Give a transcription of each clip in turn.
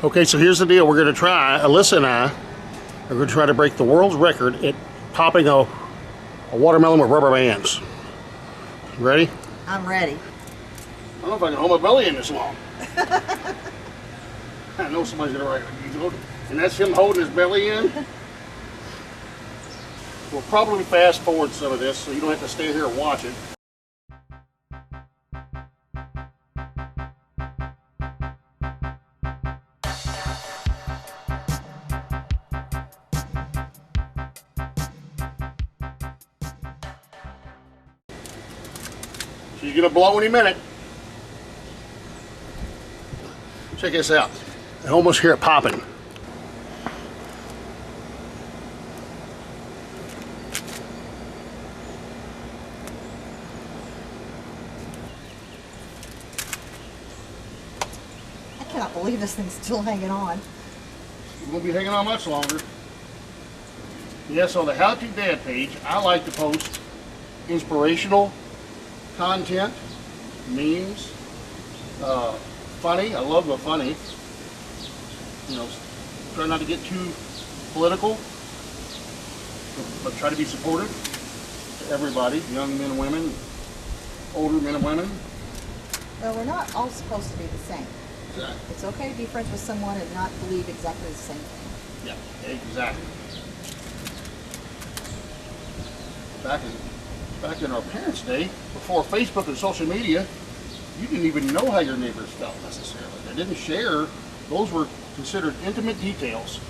Okay, so here's the deal. We're going to try, Alyssa and I are going to try to break the world's record at popping a watermelon with rubber bands. Ready? I'm ready. I don't know if I can hold my belly in this long. I know somebody's going to write it. And that's him holding his belly in. We'll probably fast forward some of this so you don't have to stay here and watch it. She's gonna blow any minute. Check this out. I almost hear it popping. I cannot believe this thing's still hanging on. It won't be hanging on much longer. Yes, on the How To Dad page, I like to post inspirational content, memes, funny. I love the funny. You know, try not to get too political, but try to be supportive to everybody, young men and women, older men and women. Well, we're not all supposed to be the same. Exactly. It's okay to be friends with someone and not believe exactly the same thing. Yeah, exactly. Back in our parents' day, before Facebook and social media, you didn't even know how your neighbors felt necessarily. They didn't share. Those were considered intimate details,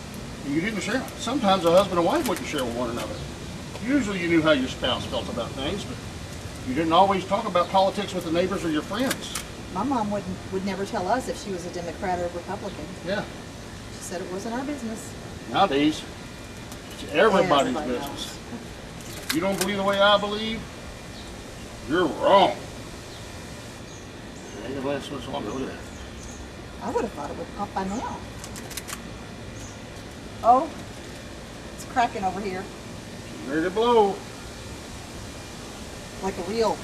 and you didn't share them. Sometimes a husband and wife wouldn't share with one another. Usually you knew how your spouse felt about things, but you didn't always talk about politics with the neighbors or your friends. My mom would never tell us if she was a Democrat or a Republican. Yeah. She said it wasn't our business. Nowadays, it's everybody's Everybody business. knows. If you don't believe the way I believe, you're wrong. Look at that. I would have thought it would pop by now. Oh, it's cracking over here Ready to blow. like a reel.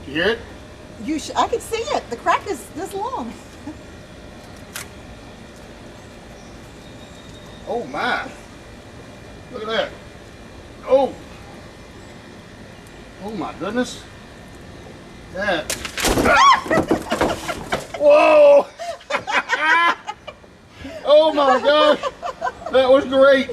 You hear it? I could see it. The crack is this long. Oh my. Look at that. Oh. Oh my goodness. That. Whoa. Oh my gosh. That was great.